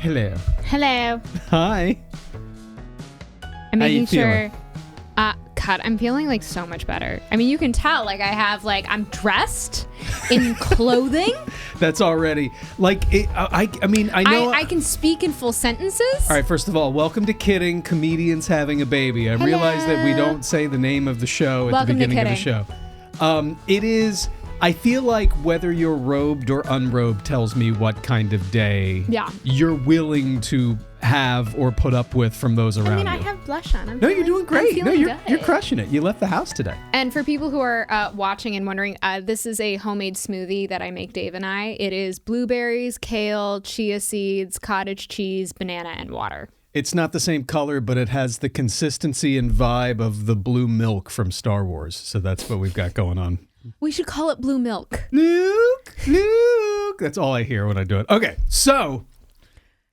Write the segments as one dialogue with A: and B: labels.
A: Hello.
B: Hello.
A: Hi.
B: I'm making
A: feeling?
B: sure. God, I'm feeling like so much better. I mean, you can tell, like I'm dressed in clothing.
A: That's already like it, I mean, I know.
B: I can speak in full sentences.
A: All right, first of all, welcome to Kidding, Comedians Having a Baby. I realize that we don't say the name of the show at the beginning of the show. It is, I feel like whether you're robed or unrobed tells me what kind of day you're willing to have or put up with from those around you.
B: I mean, I have blush on.
A: You're doing great. No, you're
B: good.
A: crushing it. You left the house today.
B: And for people who are watching and wondering, this is a homemade smoothie that I make, Dave and I. It is blueberries, kale, chia seeds, cottage cheese, banana, and water.
A: It's not the same color, but it has the consistency and vibe of the blue milk from Star Wars. So that's what we've got going on.
B: We should call it blue milk.
A: Luke. That's all I hear when I do it. Okay, so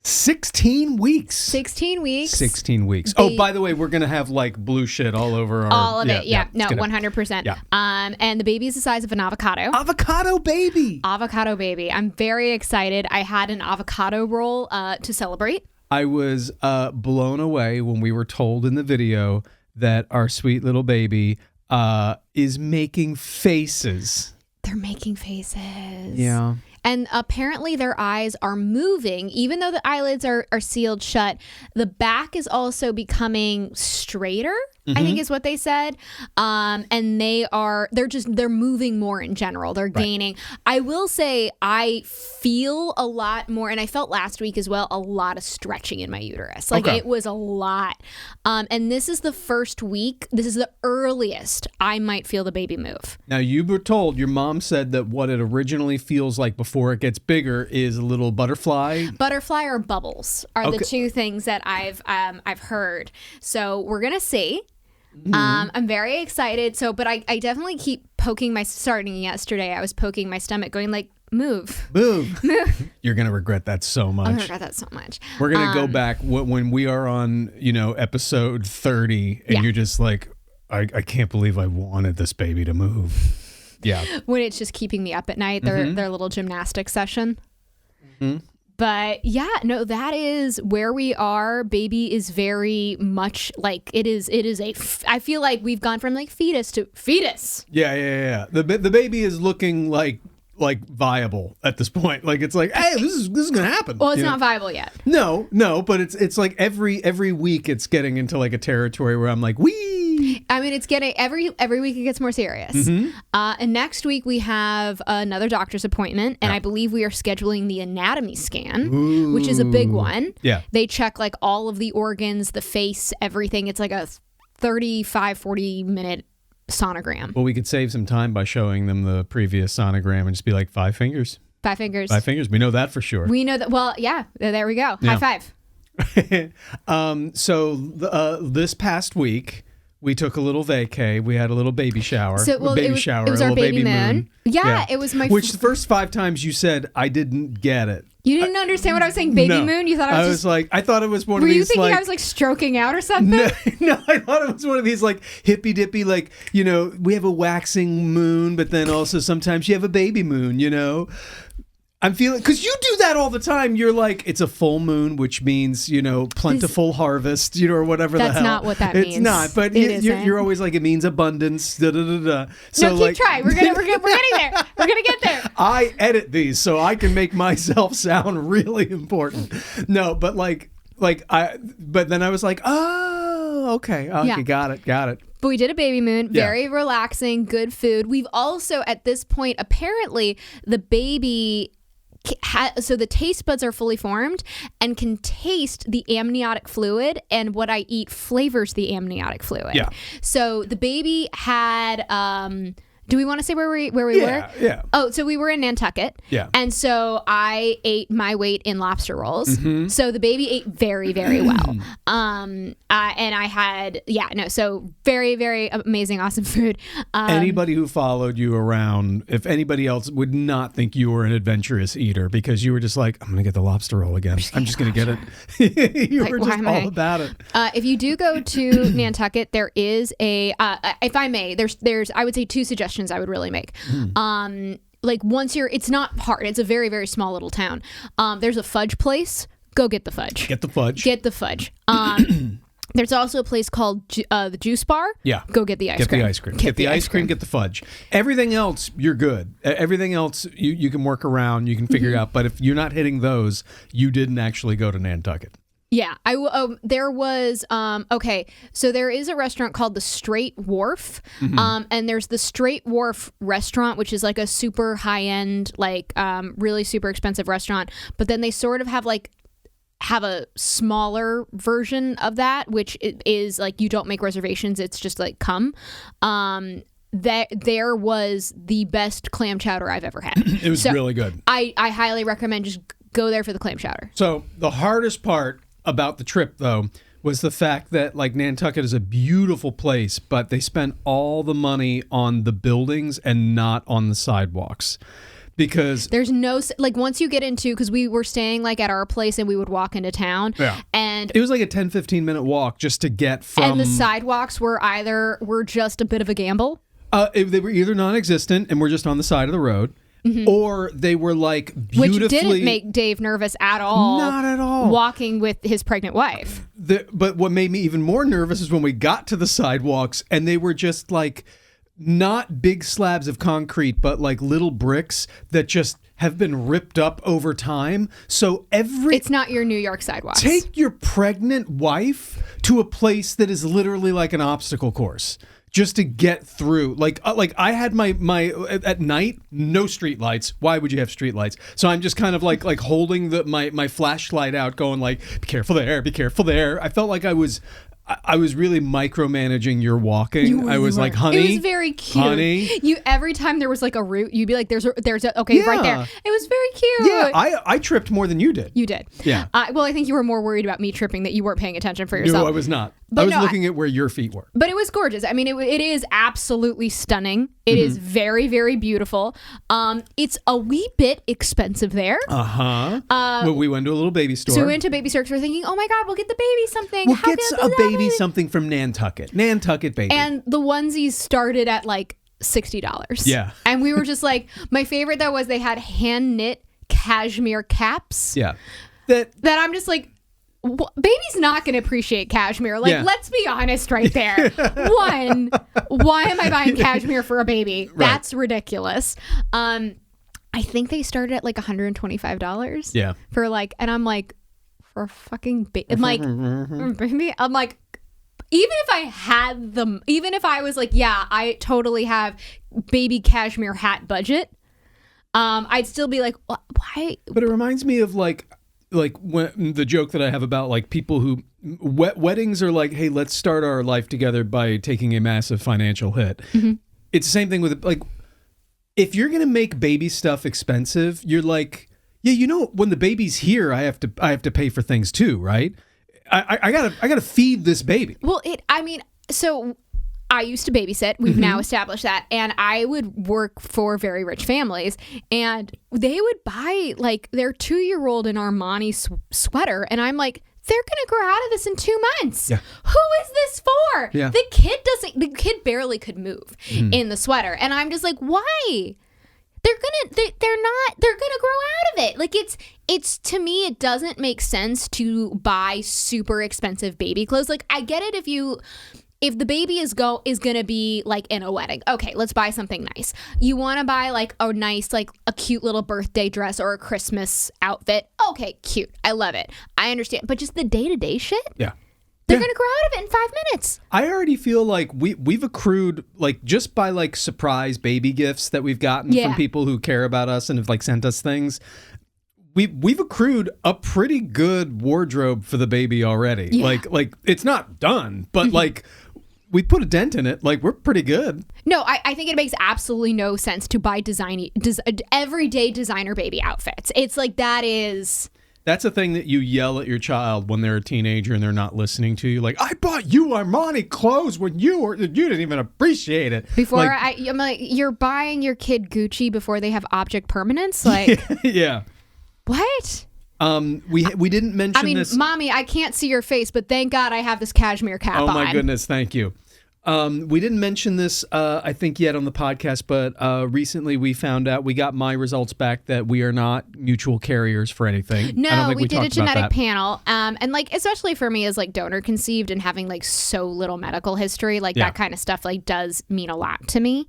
A: 16 weeks.
B: 16 weeks.
A: 16 weeks. Oh, by the way, we're going to have like blue shit all over our...
B: All of it, yeah. No, 100%.
A: Yeah.
B: And the baby is the size of an avocado.
A: Avocado baby.
B: Avocado baby. I'm very excited. I had an avocado roll to celebrate.
A: I was blown away when we were told in the video that our sweet little baby is making faces.
B: They're making faces.
A: Yeah.
B: And apparently their eyes are moving, even though the eyelids are sealed shut. The back is also becoming straighter, I think is what they said. And they're moving more in general. They're gaining. I will say I feel a lot more, and I felt last week as well, a lot of stretching in my uterus. Like it was a lot. And this is the first week. This is the earliest I might feel the baby move.
A: Now you were told, your mom said that what it originally feels like before it gets bigger is a little butterfly.
B: Butterfly or bubbles are the two things that I've heard. So we're gonna see. I'm very excited. So, but I definitely keep starting yesterday, I was poking my stomach going like, move. You're
A: going to regret that so much.
B: I'm going to regret that so much.
A: We're going to go back when we are on, episode 30 and you're just like, I can't believe I wanted this baby to move. Yeah.
B: When it's just keeping me up at night, their little gymnastics session. But yeah, no, that is where we are. Baby is very much like it is I feel like we've gone from like fetus to fetus.
A: Yeah. The baby is looking like viable at this point. Like it's like, hey, this is gonna happen.
B: Well, it's not viable yet.
A: No, but it's like every week it's getting into like a territory where I'm like, wee.
B: I mean, it's getting every week it gets more serious. And next week we have another doctor's appointment, and I believe we are scheduling the anatomy scan, which is a big one.
A: Yeah,
B: they check like all of the organs, the face, everything. It's like a 40 minute sonogram.
A: Well, we could save some time by showing them the previous sonogram and just be like 5 fingers.
B: 5 fingers.
A: 5 fingers. We know that for sure.
B: We know that. Well, yeah. There we go. Yeah. High
A: five. So this past week we took a little vacay. We had a little baby shower.
B: It was our baby moon. Yeah, it was my.
A: Which the first 5 times you said I didn't get it.
B: You didn't understand what I was saying, baby moon? You thought I was
A: like, I thought it was one of these.
B: Were you thinking I was like stroking out or something?
A: No, I thought it was one of these like hippy dippy, like, we have a waxing moon, but then also sometimes you have a baby moon, I'm feeling, because you do that all the time. You're like, it's a full moon, which means, plentiful harvest, or whatever the hell.
B: That's not what that means.
A: It's not, but you're always like, it means abundance, So
B: no, keep trying. We're getting there. We're going to get there.
A: I edit these so I can make myself sound really important. No, but but then I was like, oh, okay, got it.
B: But we did a baby moon, very relaxing, good food. We've also, at this point, apparently the baby... So the taste buds are fully formed and can taste the amniotic fluid, and what I eat flavors the amniotic fluid.
A: Yeah.
B: So the baby had do we want to say where we were?
A: Yeah.
B: Oh, so we were in Nantucket.
A: Yeah.
B: And so I ate my weight in lobster rolls. So the baby ate very, very well. And I had, so very, very amazing, awesome food.
A: Anybody who followed you around, if anybody else would not think you were an adventurous eater, because you were just like, I'm going to get the lobster roll again. I'm just going to get it. You were just all about it.
B: If you do go to Nantucket, there is if I may, there's I would say 2 suggestions I would really make. Like once it's not hard. It's a very, very small little town. There's a fudge place go get the fudge.
A: Get the fudge.
B: Get the fudge. There's also a place called the Juice Bar.
A: Yeah.
B: Go get the ice cream.
A: Get the ice cream. Get the ice cream. Get the fudge. Everything else, you're good. Everything else, you can work around. You can figure it out. But if you're not hitting those, you didn't actually go to Nantucket.
B: Yeah, there was okay. So there is a restaurant called the Straight Wharf, and there's the Straight Wharf restaurant, which is like a super high end, like really super expensive restaurant. But then they sort of have a smaller version of that, which is like you don't make reservations; it's just like come. That there was the best clam chowder I've ever had.
A: It was really good.
B: I highly recommend just go there for the clam chowder.
A: So the hardest part about the trip, though, was the fact that like Nantucket is a beautiful place, but they spent all the money on the buildings and not on the sidewalks. Because
B: there's no, like, once you get into, because we were staying like at our place and we would walk into town.
A: Yeah.
B: And
A: it was like a 10-15 minute walk just to get from.
B: And the sidewalks were just a bit of a gamble.
A: They were either non-existent and we're just on the side of the road. Or they were like beautifully...
B: Which didn't make Dave nervous at all.
A: Not at all.
B: Walking with his pregnant wife.
A: But what made me even more nervous is when we got to the sidewalks and they were just like not big slabs of concrete, but like little bricks that just have been ripped up over time. So it's
B: not your New York sidewalks.
A: Take your pregnant wife to a place that is literally like an obstacle course. Just to get through, like I had my at night, no street lights. Why would you have street lights? So I'm just kind of like holding my flashlight out, going like, be careful there, be careful there. I felt like I was really micromanaging your walking. I was like, honey,
B: it was very cute.
A: Honey,
B: every time there was like a route, you'd be like, there's a okay, right there. It was very cute.
A: Yeah, I tripped more than you did.
B: You did.
A: Yeah.
B: Well, I think you were more worried about me tripping, that you weren't paying attention for yourself.
A: No, I was not. But I was looking at where your feet were.
B: But it was gorgeous. I mean, it is absolutely stunning. It is very, very beautiful. It's a wee bit expensive there.
A: Well, we went to a little baby store.
B: So we went to a baby store because we're thinking, oh my God, we'll get the baby something.
A: We'll get a baby something from Nantucket. Nantucket baby.
B: And the onesies started at like $60.
A: Yeah.
B: And we were just like, my favorite though was they had hand knit cashmere caps.
A: Yeah.
B: That I'm just like, baby's not going to appreciate cashmere. Like, let's be honest right there. One, why am I buying cashmere for a baby? Right. That's ridiculous. I think they started at like $125.
A: Yeah.
B: For like, and I'm like, for a fucking baby. I'm like, baby. I'm like, even if I was like, yeah, I totally have baby cashmere hat budget, I'd still be like, why?
A: But it reminds me of like when the joke that I have about like people who weddings are like, hey, let's start our life together by taking a massive financial hit. It's the same thing with like, if you're going to make baby stuff expensive, you're like, yeah, you know, when the baby's here, I have to pay for things too, right? I gotta feed this baby.
B: Well, so I used to babysit. We've now established that. And I would work for very rich families. And they would buy like their 2-year-old an Armani sweater. And I'm like, they're going to grow out of this in 2 months. Yeah. Who is this for?
A: Yeah.
B: The kid barely could move in the sweater. And I'm just like, why? They're gonna grow out of it. Like it's to me, it doesn't make sense to buy super expensive baby clothes. Like I get it if the baby is gonna be like in a wedding. Okay, let's buy something nice. You want to buy like a nice, like a cute little birthday dress or a Christmas outfit. Okay, cute. I love it. I understand. But just the day-to-day shit?
A: Yeah.
B: They're going to grow out of it in 5 minutes.
A: I already feel like we've accrued, like, just by, like, surprise baby gifts that we've gotten from people who care about us and have, like, sent us things. We've accrued a pretty good wardrobe for the baby already. Yeah. Like it's not done, but, like, we put a dent in it. Like, we're pretty good.
B: No, I think it makes absolutely no sense to buy everyday designer baby outfits. It's like
A: That's a thing that you yell at your child when they're a teenager and they're not listening to you. Like, I bought you Armani clothes when you didn't even appreciate it.
B: I'm like, you're buying your kid Gucci before they have object permanence? Like,
A: yeah.
B: What?
A: We didn't mention this.
B: Mommy, I can't see your face, but thank God I have this cashmere cap on.
A: Oh my goodness, thank you. We didn't mention this, I think, yet on the podcast, but recently we found out, we got my results back that we are not mutual carriers for anything.
B: No,
A: I don't think
B: we did a genetic
A: panel.
B: And like, especially for me as like donor conceived and having like so little medical history, like that kind of stuff like does mean a lot to me.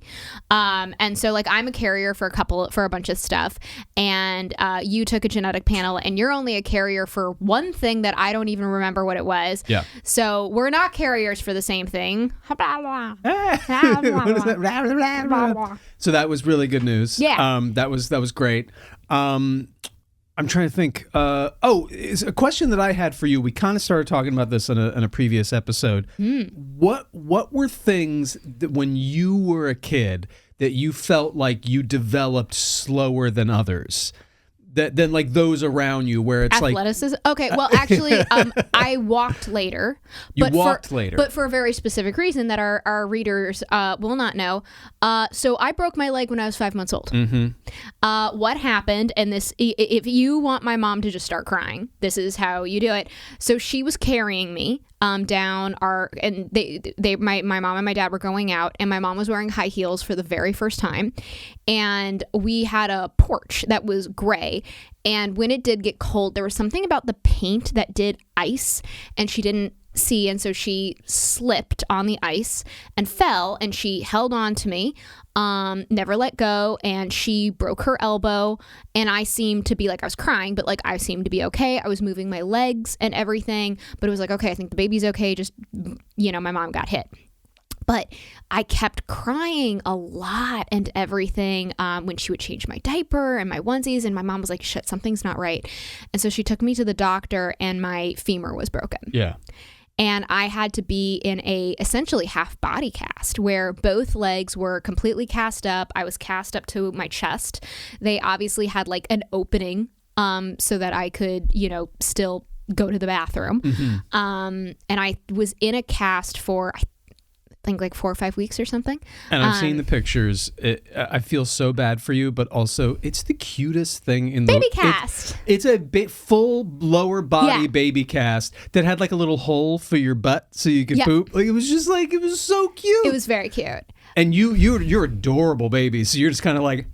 B: And so like I'm a carrier for a bunch of stuff, and you took a genetic panel and you're only a carrier for one thing that I don't even remember what it was.
A: Yeah.
B: So we're not carriers for the same thing.
A: What is that? So that was really good news.
B: Yeah.
A: That was great. I'm trying to think. It's a question that I had for you. We kind of started talking about this in a previous episode. What were things that when you were a kid that you felt like you developed slower than others? Than like those around you, where it's
B: athleticism. Okay, well, actually, I walked later.
A: Later,
B: but for a very specific reason that our readers will not know. So I broke my leg when I was 5 months old.
A: Mm-hmm.
B: What happened? And this, if you want my mom to just start crying, this is how you do it. So she was carrying me down and my mom and my dad were going out, and my mom was wearing high heels for the very first time, and we had a porch that was gray, and when it did get cold, there was something about the paint that did ice, and she didn't see, and so she slipped on the ice and fell, and she held on to me, never let go, and she broke her elbow, and I seemed to be like, I was crying, but like I seemed to be okay. I was moving my legs and everything, but it was like, okay, I think the baby's okay, just, my mom got hit. But I kept crying a lot and everything when she would change my diaper and my onesies, and my mom was like, shit, something's not right. And so she took me to the doctor, and my femur was broken.
A: Yeah.
B: And I had to be in a essentially half body cast where both legs were completely cast up. I was cast up to my chest. They obviously had like an opening so that I could, still go to the bathroom. Mm-hmm. And I was in a cast for, I think like 4 or 5 weeks or something.
A: And I've seen the pictures. I feel so bad for you, but also it's the cutest thing in the
B: baby cast.
A: It's a full lower body baby cast that had like a little hole for your butt so you could poop. Like it was just like, it was so cute.
B: It was very cute.
A: And you're adorable baby, so you're just kind of like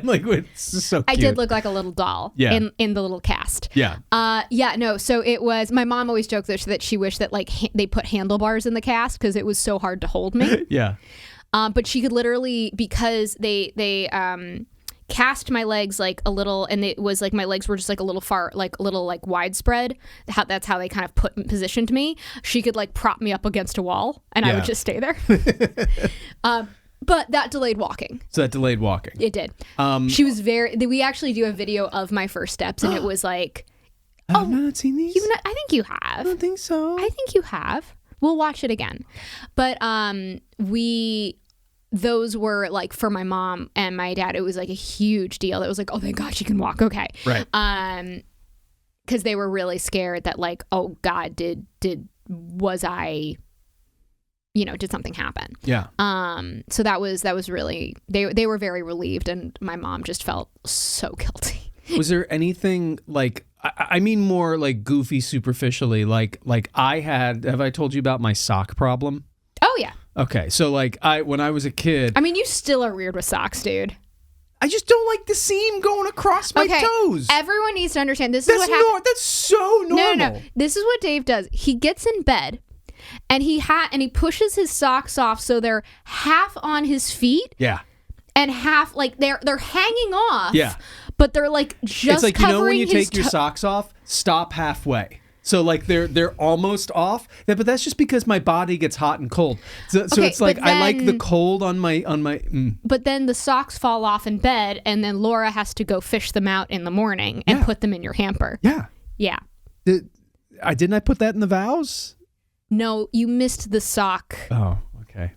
A: like it's just so cute.
B: I did look like a little doll in the little cast.
A: Yeah.
B: No, so it was, my mom always joked that she wished that like they put handlebars in the cast because it was so hard to hold me.
A: Yeah. But
B: she could literally, because they cast my legs like a little, and it was like my legs were just like a little far, like a little like widespread. That's how they kind of positioned me. She could like prop me up against a wall, and I would just stay there. But that delayed walking.
A: So that delayed walking.
B: It did. She was we actually do a video of my first steps, and it was like,
A: I've not seen these.
B: I think you have.
A: I don't think so.
B: I think you have. We'll watch it again. But those were like, for my mom and my dad, it was like a huge deal. It was like, oh, thank God she can walk. Okay.
A: Right.
B: Because they were really scared that like, oh God, was I, did something happen?
A: Yeah.
B: So that was really, they were very relieved, and my mom just felt so guilty.
A: Was there anything like, I mean more like goofy superficially, like have I told you about my sock problem?
B: Oh yeah.
A: Okay. So like when I was a kid.
B: I mean, you still are weird with socks, dude.
A: I just don't like the seam going across my toes.
B: Everyone needs to understand this is what happens.
A: That's so normal.
B: No. This is what Dave does. He gets in bed, and he pushes his socks off so they're half on his feet.
A: Yeah.
B: And half like they're hanging off.
A: Yeah.
B: But they're like just,
A: it's like,
B: covering
A: when you
B: his
A: take your socks off, stop halfway. So like they're almost off. Yeah, but that's just because my body gets hot and cold. So it's like I like the cold on my.
B: But then the socks fall off in bed, and then Laura has to go fish them out in the morning and put them in your hamper.
A: Yeah.
B: Yeah.
A: Didn't I put that in the vows?
B: No, you missed the sock.
A: Oh, okay.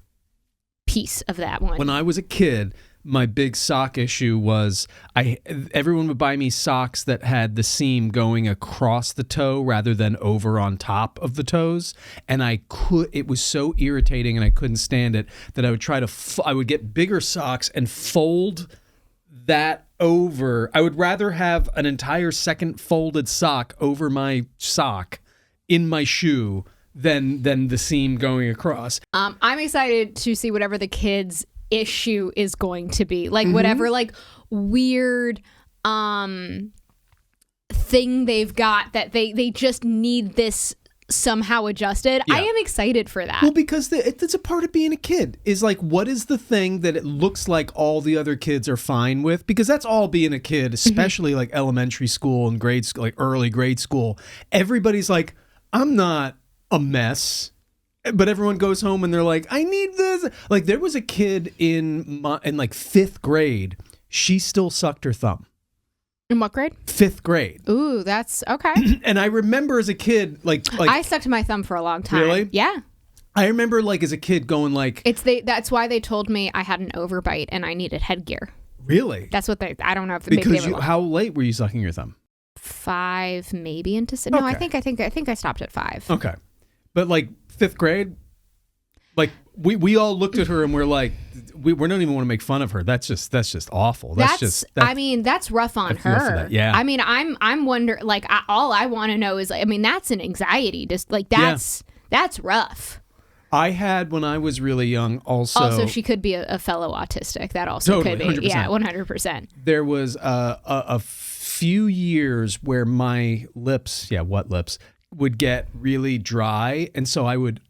B: Piece of that one.
A: When I was a kid, my big sock issue was everyone would buy me socks that had the seam going across the toe rather than over on top of the toes, and it was so irritating, and I couldn't stand it that I would try to I would get bigger socks and fold that over. I would rather have an entire second folded sock over my sock in my shoe than the seam going across.
B: I'm excited to see whatever the kids' issue is going to be, like whatever like weird thing they've got that they just need this somehow adjusted. I am excited for that.
A: Well, because it's a part of being a kid is like, what is the thing that it looks like all the other kids are fine with? Because that's all being a kid, especially like elementary school and grade school, like early grade school. Everybody's like, I'm not a mess. But everyone goes home and they're like, I need this. Like there was a kid in like 5th grade. She still sucked her thumb.
B: In what grade?
A: 5th grade.
B: Ooh, that's okay.
A: And I remember as a kid, like
B: I sucked my thumb for a long time.
A: Really?
B: Yeah.
A: I remember like as a kid going like,
B: that's why they told me I had an overbite and I needed headgear.
A: Really?
B: That's what I don't know if
A: because how late were you sucking your thumb?
B: 5, maybe into no.
A: Okay.
B: I think I stopped at 5.
A: Okay, but like 5th grade, like we all looked at her and we're like, we don't even want to make fun of her. That's just awful.
B: I mean, that's rough on her.
A: Yeah.
B: I mean, I'm wondering, like, all I want to know is, I mean, that's an anxiety. Just like that's rough.
A: I had when I was really young. Also,
B: she could be a fellow autistic. That also
A: totally,
B: could be.
A: 100%.
B: Yeah, 100%.
A: There was a few years where my lips, what lips, would get really dry, and so I would.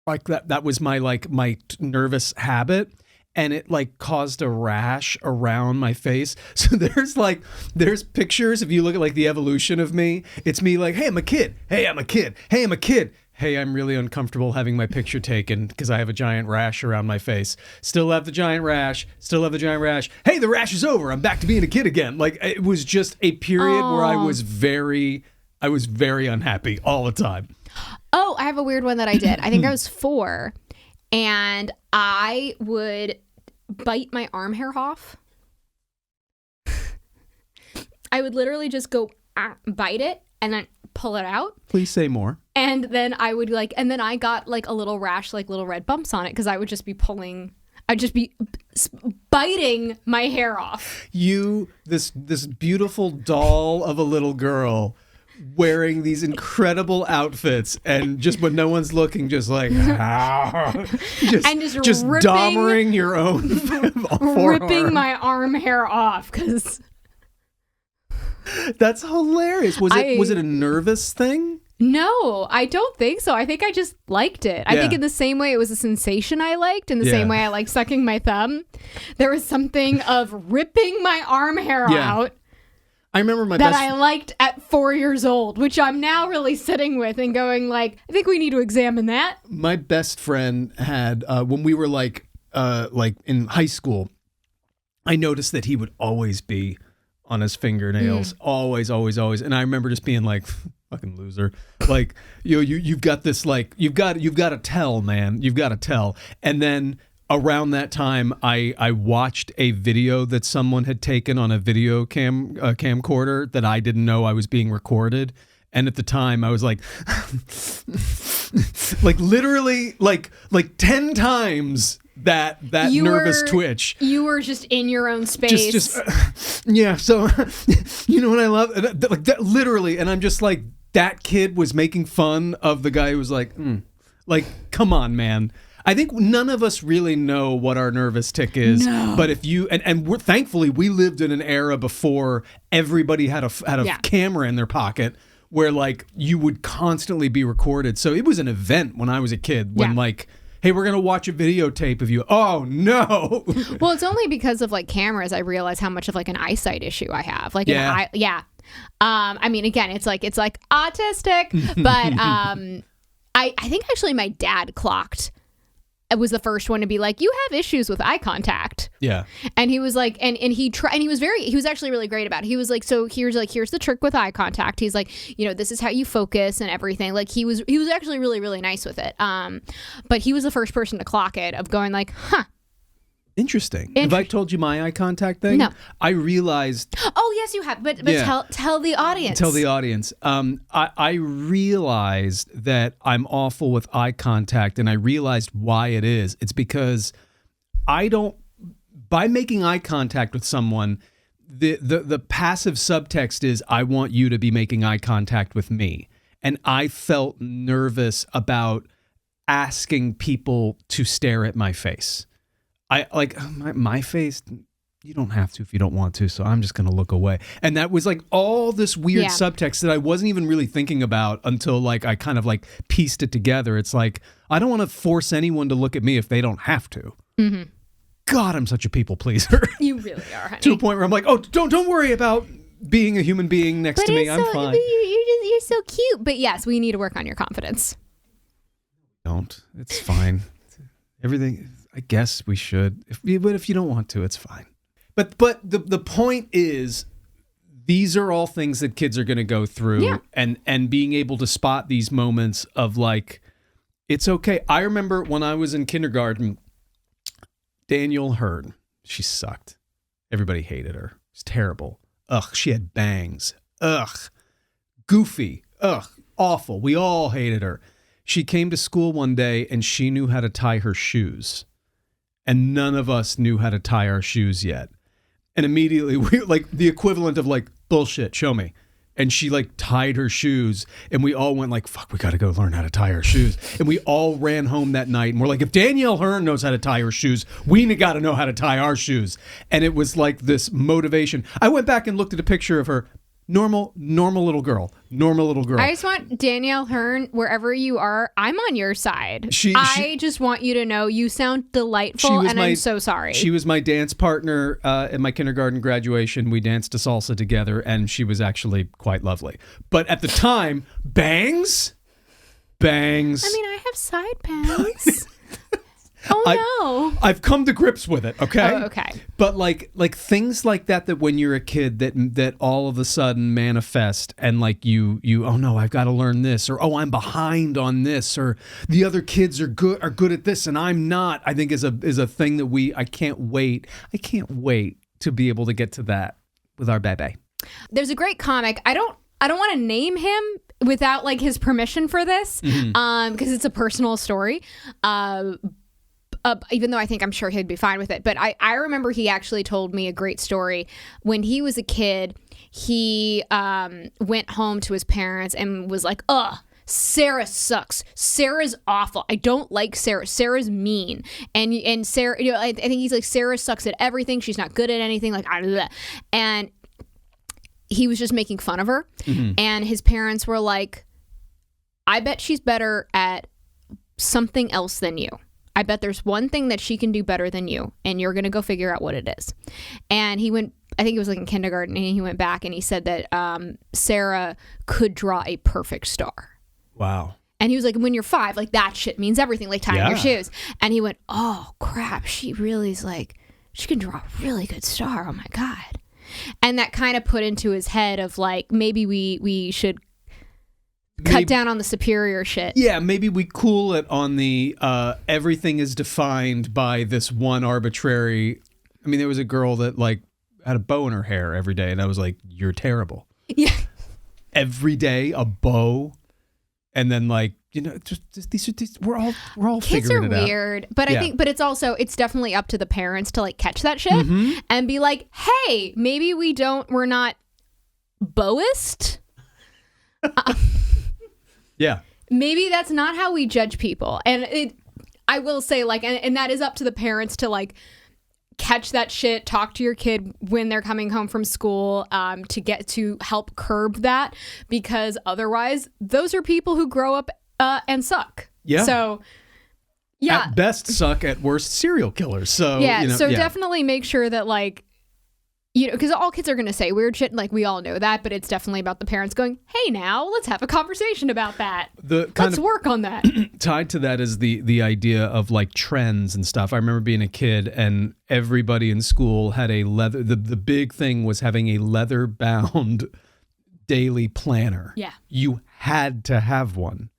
A: Like that was my nervous habit, and it like caused a rash around my face. So there's pictures. If you look at like the evolution of me, it's me like, hey, I'm a kid. Hey, I'm a kid. Hey, I'm a kid. Hey, I'm really uncomfortable having my picture taken because I have a giant rash around my face. Still have the giant rash. Still have the giant rash. Hey, the rash is over. I'm back to being a kid again. Like it was just a period where I was very unhappy all the time.
B: Oh, I have a weird one that I did. I think I was 4, and I would bite my arm hair off. I would literally just go bite it and then pull it out.
A: Please say more.
B: And then I would and then I got like a little rash, like little red bumps on it because I would just be I'd just be biting my hair off. This
A: beautiful doll of a little girl wearing these incredible outfits, and just when no one's looking, just like just dommering your own
B: ripping my arm hair off because
A: that's hilarious. Was it a nervous thing?
B: No, I don't think so. I think I just liked it. I think in the same way it was a sensation I liked, in the same way I liked sucking my thumb. There was something of ripping my arm hair out.
A: I remember
B: I liked at 4 years old, which I'm now really sitting with and going like, I think we need to examine that.
A: My best friend had, when we were like in high school, I noticed that he would always be on his fingernails, always. And I remember just being like, fucking loser. Like, you've got this, like, you've got to tell, man. You've got to tell. And then around that time, I watched a video that someone had taken on a video camcorder that I didn't know I was being recorded. And at the time, I was like, like literally, like 10 times that nervous twitch.
B: You were just in your own space.
A: Yeah. So, you know what I love? Like that, literally. And I'm just like, that kid was making fun of the guy who was like, like, come on, man. I think none of us really know what our nervous tick is, but if you and we're thankfully we lived in an era before everybody had a camera in their pocket where like you would constantly be recorded. So it was an event when I was a kid when like, hey, we're gonna watch a videotape of you. Oh no!
B: Well, it's only because of like cameras I realize how much of like an eyesight issue I have. Like I mean, again, it's like autistic, but I think actually my dad clocked. I was the first one to be like, you have issues with eye contact. Yeah. And he was like, and he was actually really great about it. He was like, so here's the trick with eye contact. He's like, this is how you focus and everything. Like he was actually really, really nice with it. But he was the first person to clock it of going like, huh.
A: Interesting. Have I told you my eye contact thing?
B: No.
A: I realized.
B: Oh, yes, you have. But tell the audience.
A: Tell the audience. I realized that I'm awful with eye contact, and I realized why it is. It's because by making eye contact with someone, the passive subtext is I want you to be making eye contact with me. and I felt nervous about asking people to stare at my face. I like my face. You don't have to if you don't want to, so I'm just going to look away. And that was like all this weird subtext that I wasn't even really thinking about until like I kind of like pieced it together. It's like, I don't want to force anyone to look at me if they don't have to. Mm-hmm. God, I'm such a people pleaser.
B: You really are, honey.
A: To a point where I'm like, oh, don't worry about being a human being next to me. I'm fine.
B: You're so cute. But yes, we need to work on your confidence.
A: Don't. It's fine. Everything, I guess we should. But if you don't want to, it's fine. But the point is, these are all things that kids are going to go through, and being able to spot these moments of like, it's okay. I remember when I was in kindergarten, Daniel Hearn, she sucked. Everybody hated her. It's terrible. Ugh, she had bangs. Ugh, goofy. Ugh, awful. We all hated her. She came to school one day and she knew how to tie her shoes, and none of us knew how to tie our shoes yet. And immediately we like the equivalent of like, bullshit, show me. And she like tied her shoes, and we all went like, fuck, we got to go learn how to tie our shoes. And we all ran home that night and we're like, if Danielle Hearn knows how to tie her shoes, we got to know how to tie our shoes. And it was like this motivation. I went back and looked at a picture of her. Normal little girl.
B: I just want Danielle Hearn, wherever you are, I'm on your side. I just want you to know you sound delightful, and I'm so sorry.
A: She was my dance partner at my kindergarten graduation. We danced to salsa together, and she was actually quite lovely. But at the time, bangs. I
B: mean, I have side bangs. No.
A: I've come to grips with it, okay?
B: Oh, okay.
A: But like things like that when you're a kid that all of a sudden manifest, and like you oh no, I've got to learn this, or oh, I'm behind on this, or the other kids are good at this and I'm not, I think is a thing that I can't wait to be able to get to that with our baby.
B: There's a great comic. I don't want to name him without like his permission for this, because it's a personal story. Even though I'm sure he'd be fine with it. But I remember he actually told me a great story. When he was a kid, he went home to his parents and was like, ugh, Sarah sucks. Sarah's awful. I don't like Sarah. Sarah's mean. And Sarah, I think he's like, Sarah sucks at everything. She's not good at anything. Like, and he was just making fun of her. Mm-hmm. And his parents were like, I bet she's better at something else than you. I bet there's one thing that she can do better than you, and you're going to go figure out what it is. And he went, I think it was like in kindergarten, and he went back and he said that Sarah could draw a perfect star.
A: Wow.
B: And he was like, when you're 5, like that shit means everything, like tying your shoes. And he went, oh crap, she really is like, she can draw a really good star. Oh my God. And that kind of put into his head of like, maybe we should cut down on the superior shit.
A: Yeah, maybe we cool it on the everything is defined by this one arbitrary. I mean, there was a girl that like had a bow in her hair every day, and I was like, you're terrible.
B: Yeah.
A: Every day a bow, and then like, just these we're all
B: kids
A: figuring it out.
B: Kids are weird, but I think, but it's definitely up to the parents to like catch that shit and be like, hey, maybe we're not bowist.
A: Yeah.
B: Maybe that's not how we judge people. And I will say like, and that is up to the parents to like catch that shit, talk to your kid when they're coming home from school, to help curb that, because otherwise those are people who grow up and suck.
A: Yeah.
B: So yeah.
A: At best suck, at worst serial killers. So
B: yeah. Definitely make sure that like, because all kids are going to say weird shit, like we all know that, but it's definitely about the parents going, hey, now let's have a conversation about that. Let's work on that.
A: Tied to that is the idea of like trends and stuff. I remember being a kid and everybody in school had a leather, the big thing was having a leather bound daily planner.
B: Yeah.
A: You had to have one.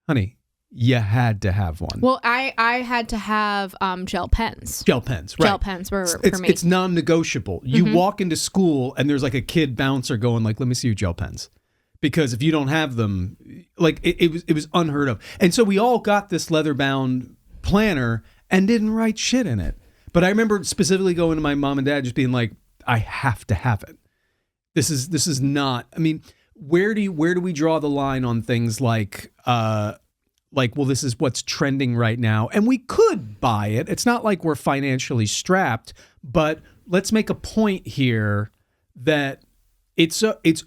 A: Honey, you had to have one.
B: Well, I had to have gel pens.
A: Gel pens, right.
B: Gel pens were for me.
A: It's non-negotiable. You walk into school and there's like a kid bouncer going like, let me see your gel pens. Because if you don't have them, like it was unheard of. And so we all got this leather-bound planner and didn't write shit in it. But I remember specifically going to my mom and dad just being like, I have to have it. This is not, I mean, where do we draw the line on things like, well, this is what's trending right now, and we could buy it. It's not like we're financially strapped, but let's make a point here that it's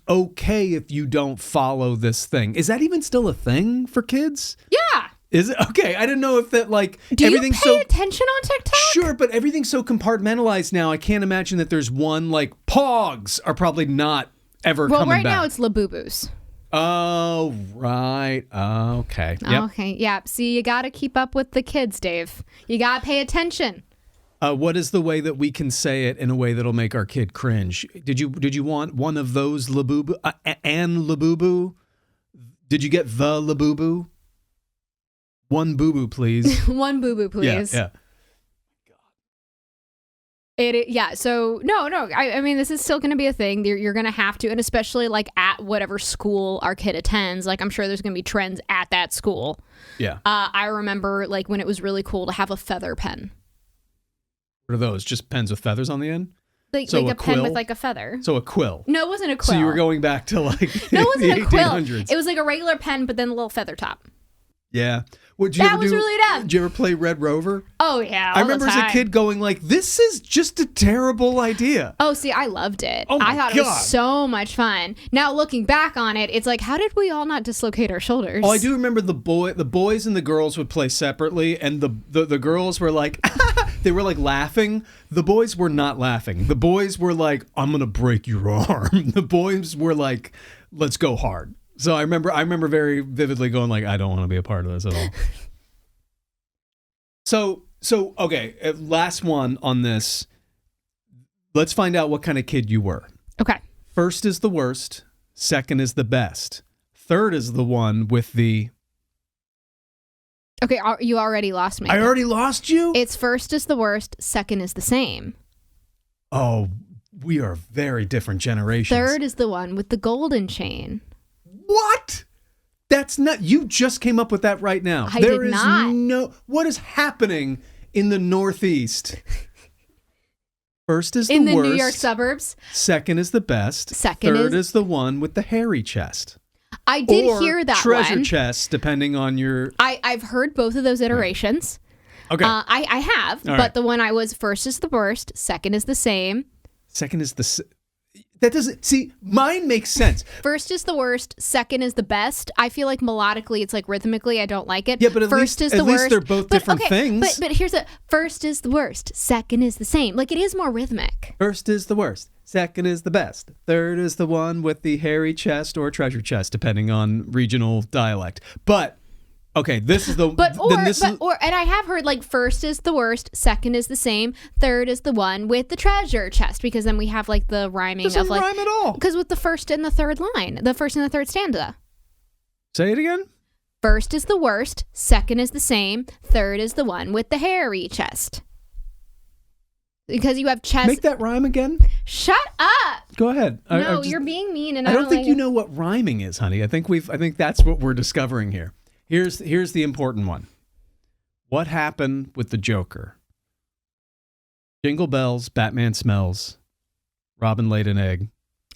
A: okay if you don't follow this thing. Is that even still a thing for kids?
B: Yeah.
A: Is it? Okay, I didn't know if that, like,
B: do
A: everything's
B: you pay attention on TikTok?
A: Sure, but everything's so compartmentalized now. I can't imagine that there's one, like, Pogs are probably not ever coming back.
B: Well, right now it's Labubu's.
A: Oh, right. Okay. Yep.
B: Okay, yeah. See, you got to keep up with the kids, Dave. You got to pay attention.
A: What is the way that we can say it in a way that'll make our kid cringe? Did you want one of those Labubu and Labubu? Did you get the Labubu? One boo-boo, please.
B: One boo-boo, please.
A: Yeah.
B: Yeah. So no. I mean, this is still going to be a thing. You're going to have to, and especially like at whatever school our kid attends. Like, I'm sure there's going to be trends at that school.
A: Yeah.
B: I remember like when it was really cool to have a feather pen.
A: What are those? Just pens with feathers on the end?
B: Like a pen with like a feather.
A: So a quill.
B: No, it wasn't a quill.
A: So you were going back to like
B: no, it wasn't
A: the
B: a quill.
A: 1800s.
B: It was like a regular pen, but then a little feather top.
A: Yeah.
B: That was really dumb.
A: Did you ever play Red Rover?
B: Oh, yeah.
A: I remember as a kid going like, this is just a terrible idea.
B: Oh, see, I loved it.
A: Oh,
B: I thought it was so much fun. Now, looking back on it, it's like, how did we all not dislocate our shoulders?
A: Oh, I do remember the boys and the girls would play separately, and the girls were like, they were like laughing. The boys were not laughing. The boys were like, I'm going to break your arm. The boys were like, let's go hard. So I remember very vividly going like, I don't want to be a part of this at all. So okay, last one on this. Let's find out what kind of kid you were.
B: Okay.
A: First is the worst. Second is the best. Third is the one with the...
B: Okay, you already lost me.
A: I already lost you?
B: It's first is the worst. Second is the same.
A: Oh, we are very different generations.
B: Third is the one with the golden chain.
A: What? That's not... You just came up with that right now.
B: There is
A: no... What is happening in the Northeast? First is the worst.
B: In the New York suburbs.
A: Second is the best. Third is the one with the hairy chest.
B: I did hear that
A: treasure
B: one.
A: chest, depending on your...
B: I've heard both of those iterations.
A: Okay.
B: I have,
A: all
B: but
A: right.
B: the one I was first is the worst. Second is the same.
A: Second is the... That doesn't... See, mine makes sense.
B: First is the worst. Second is the best. I feel like melodically, it's like rhythmically, I don't like it.
A: Yeah, but
B: first is the worst.
A: they're both different things.
B: But here's the... First is the worst. Second is the same. Like, it is more rhythmic.
A: First is the worst. Second is the best. Third is the one with the hairy chest or treasure chest, depending on regional dialect. But... Okay, this is the...
B: And I have heard, like, first is the worst, second is the same, third is the one with the treasure chest, because then we have, like, the rhyming
A: doesn't
B: of, like...
A: rhyme at all.
B: Because with the first and the third line, the first and the third stanza.
A: Say it again?
B: First is the worst, second is the same, third is the one with the hairy chest. Because you have chest...
A: Make that rhyme again?
B: Shut up!
A: Go ahead.
B: No, you're being mean, and
A: I don't think you know what rhyming is, honey. I think that's what we're discovering here. Here's the important one. What happened with the Joker? Jingle bells, Batman smells. Robin laid an egg.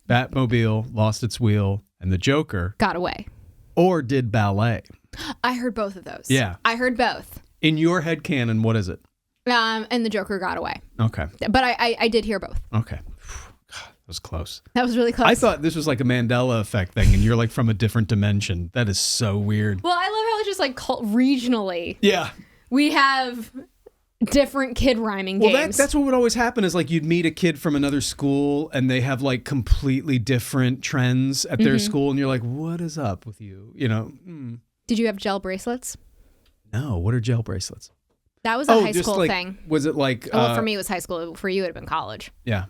A: Batmobile lost its wheel, and the Joker
B: got away.
A: Or did ballet.
B: I heard both of those.
A: Yeah.
B: I heard both.
A: In your headcanon, what is it?
B: And the Joker got away.
A: Okay.
B: But I did hear both.
A: Okay. That was close.
B: That was really close.
A: I thought this was like a Mandela effect thing, and you're like from a different dimension. That is so weird.
B: Well, I love how it's just like regionally.
A: Yeah.
B: We have different kid rhyming
A: games.
B: Well,
A: that's what would always happen is like you'd meet a kid from another school, and they have like completely different trends at their school, and you're like, what is up with you? You know? Mm.
B: Did you have gel bracelets?
A: No. What are gel bracelets?
B: That was a high school
A: like,
B: thing.
A: Was it like...
B: well, for me, it was high school. For you, it would have been college.
A: Yeah.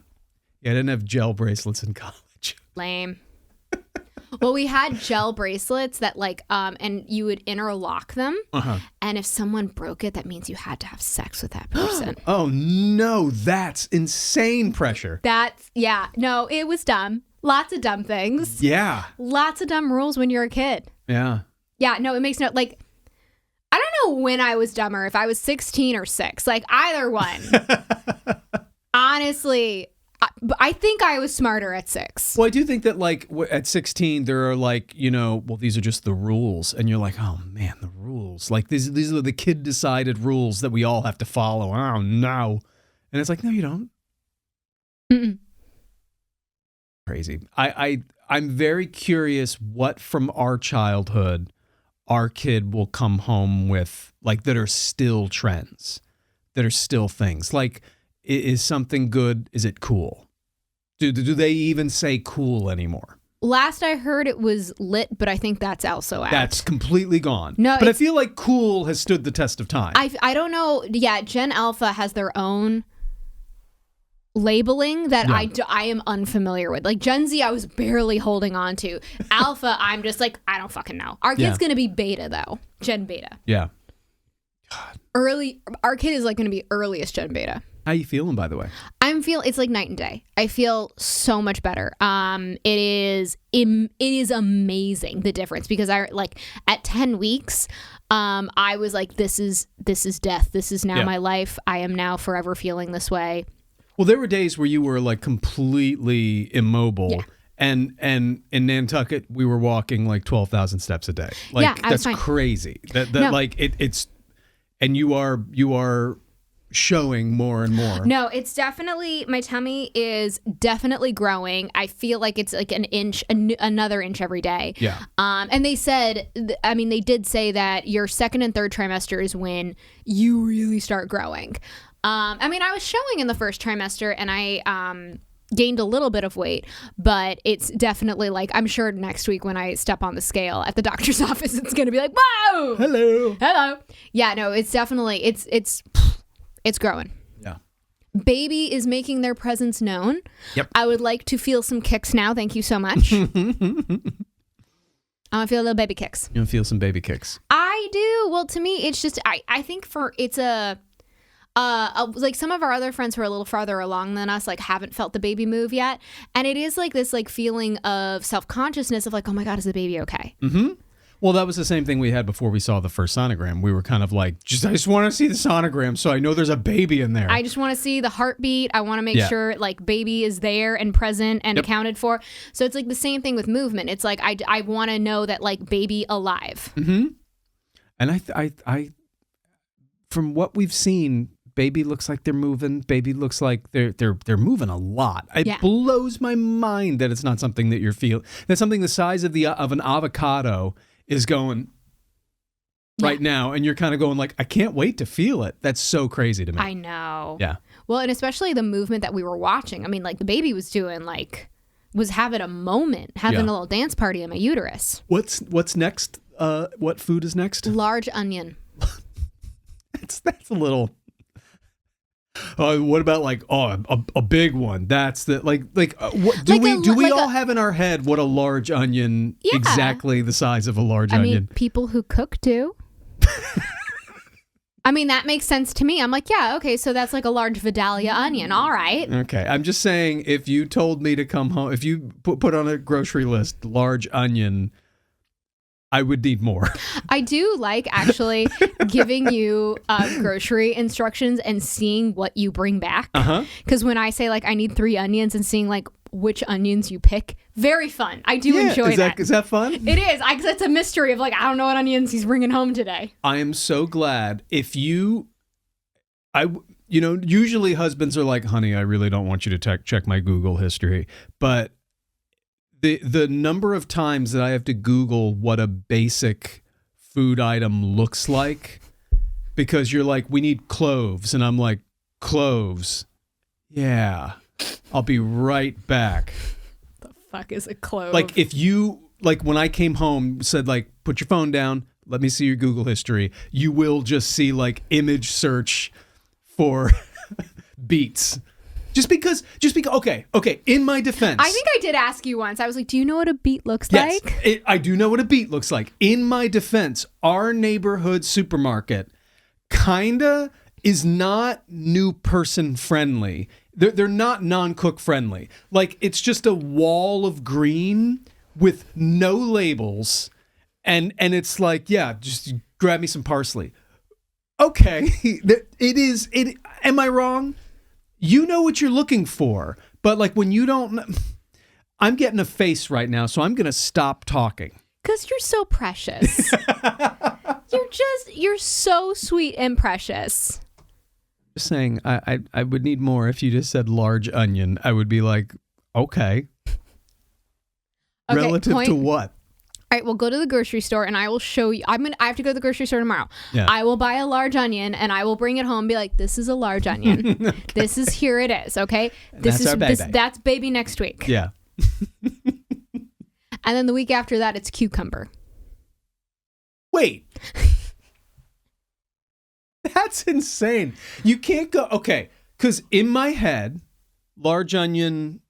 A: Yeah, I didn't have gel bracelets in college.
B: Lame. Well, we had gel bracelets that like, and you would interlock them. Uh-huh. And if someone broke it, that means you had to have sex with that person.
A: Oh, no. That's insane pressure.
B: Yeah. No, it was dumb. Lots of dumb things.
A: Yeah.
B: Lots of dumb rules when you're a kid.
A: Yeah.
B: Yeah, no, it makes no, like, I don't know when I was dumber, if I was 16 or 6. Like, either one. Honestly, I think I was smarter at 6.
A: Well, I do think that like at 16 there are like, well, these are just the rules, and you're like, oh man, the rules. Like these are the kid decided rules that we all have to follow. Oh no. And it's like, no, you don't.
B: Mm-mm.
A: Crazy. I'm very curious what from our childhood our kid will come home with, like, that are still trends, that are still things. Like, is something good? Is it cool? Do they even say cool anymore?
B: Last I heard it was lit, but I think that's also out.
A: That's completely gone.
B: No,
A: but I feel like cool has stood the test of time.
B: I don't know. Yeah, Gen Alpha has their own labeling that I am unfamiliar with. Like Gen Z, I was barely holding on to. Alpha, I'm just like, I don't fucking know. Our kid's going to be beta, though. Gen Beta.
A: Yeah.
B: God. Our kid is like going to be earliest Gen Beta.
A: How you feeling, by the way?
B: It's like night and day. I feel so much better. It is amazing, the difference, because I like at 10 weeks, I was like, this is death. This is now my life. I am now forever feeling this way.
A: Well, there were days where you were like completely immobile. Yeah. And in Nantucket, we were walking like 12,000 steps a day. Like that's crazy. Like it's, and you are showing more and more.
B: No, it's definitely, my tummy is definitely growing. I feel like it's like an inch, another inch every day.
A: Yeah.
B: And they said, they did say that your second and third trimester is when you really start growing. I was showing in the first trimester and I gained a little bit of weight, but it's definitely like, I'm sure next week when I step on the scale at the doctor's office, it's going to be like, whoa, hello. Yeah, no, it's definitely, it's growing.
A: Yeah.
B: Baby is making their presence known.
A: Yep.
B: I would like to feel some kicks now. Thank you so much. I want to feel a little baby kicks.
A: You want to feel some baby kicks?
B: I do. Well, to me, it's just, I think like some of our other friends who are a little farther along than us, like haven't felt the baby move yet. And it is like this like feeling of self-consciousness of like, oh my God, is the baby okay?
A: Mm-hmm. Well, that was the same thing we had before we saw the first sonogram. We were kind of like, I just want to see the sonogram so I know there's a baby in there.
B: I just want to see the heartbeat. I want to make sure like baby is there and present and accounted for. So it's like the same thing with movement. It's like, I want to know that like baby alive.
A: Mm-hmm. And I from what we've seen, baby looks like they're moving. Baby looks like they're moving a lot. It blows my mind that it's not something that you're feeling. That's something the size of an avocado is going right now, and you're kind of going like, I can't wait to feel it. That's so crazy to me.
B: I know.
A: Yeah.
B: Well, and especially the movement that we were watching. I mean, like the baby was doing was having a moment, having a little dance party in my uterus.
A: What's next? What food is next?
B: Large onion.
A: That's a little. What about like a big one? That's the do we all have in our head what a large onion exactly the size of a large onion?
B: People who cook do. That makes sense to me. I'm like, yeah, okay, so that's like a large Vidalia onion. All right.
A: Okay, I'm just saying if you told me to come home, if you put on a grocery list large onion, I would need more.
B: I do like actually giving you grocery instructions and seeing what you bring back. Because when I say like I need 3 onions and seeing like which onions you pick, very fun. I do enjoy that. Is
A: that fun?
B: It is. It's a mystery of like, I don't know what onions he's bringing home today.
A: I am so glad usually husbands are like, honey, I really don't want you to check my Google history. But the number of times that I have to Google what a basic food item looks like, because you're like, we need cloves. And I'm like, cloves? Yeah. I'll be right back.
B: The fuck is a clove?
A: Like if you, like when I came home, said like, put your phone down, let me see your Google history. You will just see like image search for beets. Just because, okay, in my defense.
B: I think I did ask you once. I was like, do you know what a beet looks like?
A: I do know what a beet looks like. In my defense, our neighborhood supermarket kinda is not new person friendly. They're not non-cook friendly. Like, it's just a wall of green with no labels. And it's like, yeah, just grab me some parsley. Okay, am I wrong? You know what you're looking for, But like when you don't, I'm getting a face right now, so I'm going to stop talking.
B: Because you're so precious. You're so sweet and precious.
A: Just saying, I would need more. If you just said large onion, I would be like, okay. Relative to what?
B: All right, we'll go to the grocery store and I will show you. I have to go to the grocery store tomorrow.
A: Yeah.
B: I will buy a large onion and I will bring it home and be like, this is a large onion. Okay. This is, here it is, okay?
A: That's our baby.
B: That's baby next week.
A: Yeah.
B: And then the week after that, it's cucumber.
A: Wait. That's insane. You can't go, okay, because in my head, large onion.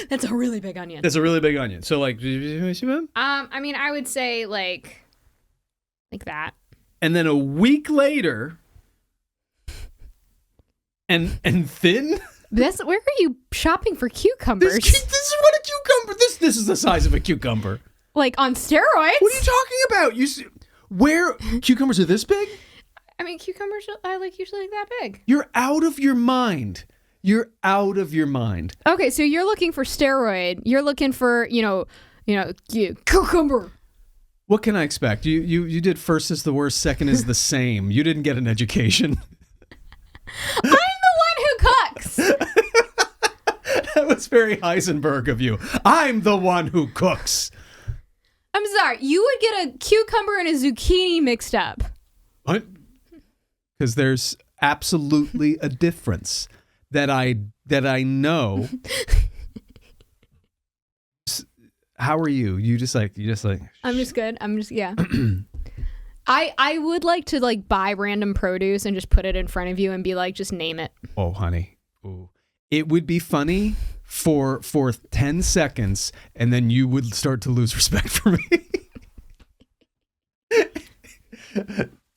B: That's a really big onion.
A: That's a really big onion. So like,
B: I mean, I would say like that. And
A: then a week later, and thin.
B: Where are you shopping for cucumbers?
A: This is what a cucumber. This is the size of a cucumber.
B: Like on steroids.
A: What are you talking about? Where cucumbers are this big?
B: I mean, cucumbers are usually that big.
A: You're out of your mind. You're out of your mind.
B: Okay, so you're looking for steroid. You're looking for, cucumber.
A: What can I expect? You did first is the worst, second is the same. You didn't get an education.
B: I'm the one who cooks.
A: That was very Heisenberg of you. I'm the one who cooks.
B: I'm sorry. You would get a cucumber and a zucchini mixed up.
A: What? Because there's absolutely a difference that I know. How are you? You just like.
B: I'm just good. Yeah. I would like to like buy random produce and just put it in front of you and be like, just name it.
A: Oh, honey. Ooh. It would be funny for 10 seconds, and then you would start to lose respect for me.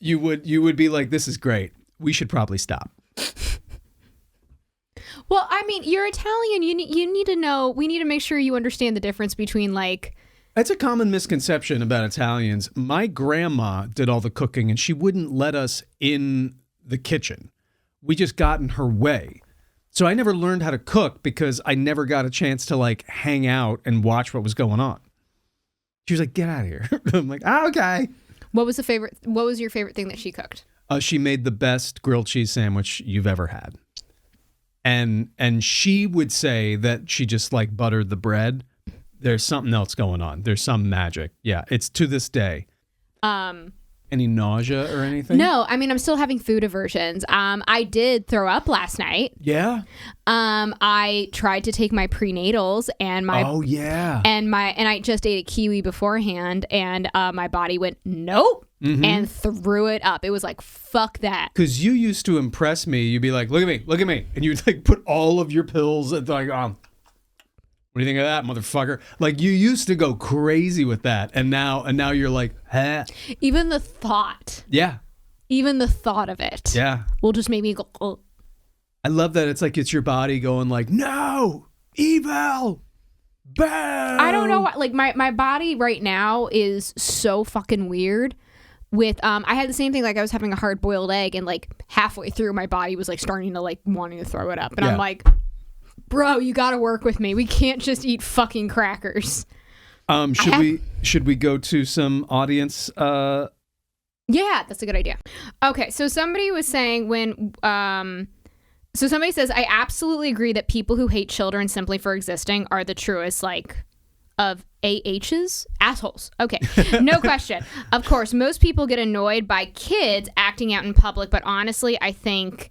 A: You would be like, this is great. We should probably stop.
B: Well, I mean, you're Italian. You need to know. We need to make sure you understand the difference between like.
A: That's a common misconception about Italians. My grandma did all the cooking, and she wouldn't let us in the kitchen. We just got in her way. So I never learned how to cook because I never got a chance to like hang out and watch what was going on. She was like, "Get out of here." I'm like, okay.
B: What was your favorite thing that she cooked?
A: She made the best grilled cheese sandwich you've ever had. And she would say that she just like buttered the bread. There's something else going on. There's some magic. Yeah, it's to this day. Any nausea or anything?
B: No, I mean, I'm still having food aversions. I did throw up last night.
A: Yeah.
B: I tried to take my prenatals and my.
A: Oh yeah.
B: And I just ate a kiwi beforehand, and my body went nope. Mm-hmm. And threw it up. It was like, fuck that.
A: Because you used to impress me. You'd be like, look at me. And you'd like put all of your pills and like, what do you think of that, motherfucker? Like you used to go crazy with that. And now you're like, huh?
B: Even the thought.
A: Yeah.
B: Even the thought of it.
A: Yeah.
B: Will just make me go, oh.
A: I love that. It's like, it's your body going like, no, evil. Bam.
B: I don't know what, like my body right now is so fucking weird. With I had the same thing, like I was having a hard boiled egg and like halfway through my body was like starting to like wanting to throw it up, and I'm like, bro, you gotta work with me. We can't just eat fucking crackers.
A: Should we go to some audience?
B: Yeah, that's a good idea. Okay, so somebody was saying so somebody says, I absolutely agree that people who hate children simply for existing are the truest like of AHs? Assholes. Okay, no question. Of course, most people get annoyed by kids acting out in public, but honestly, I think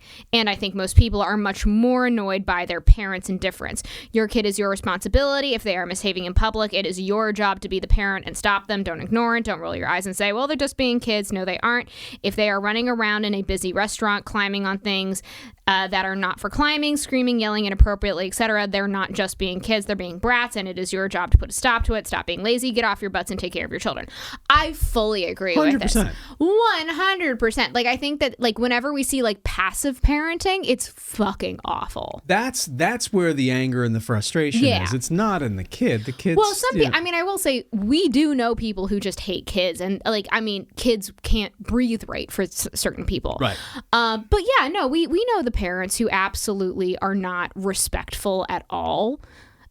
B: most people are much more annoyed by their parents' indifference. Your kid is your responsibility. If they are misbehaving in public, it is your job to be the parent and stop them. Don't ignore it. Don't roll your eyes and say, well, they're just being kids. No, they aren't. If they are running around in a busy restaurant, climbing on things that are not for climbing, screaming, yelling inappropriately, etc., they're not just being kids. They're being brats, and it is your job to put a stop to it. Stop being lazy, get off your butts, and take care of your children. I fully agree
A: 100%.
B: with this. 100%. Like, I think that, like, whenever we see, like, passive parenting, it's fucking awful.
A: That's where the anger and the frustration is. It's not in the kid. The kids...
B: Well, some people... I mean, I will say, we do know people who just hate kids. And, like, I mean, kids can't breathe right for certain people.
A: Right.
B: But, yeah, no, we know the parents who absolutely are not respectful at all,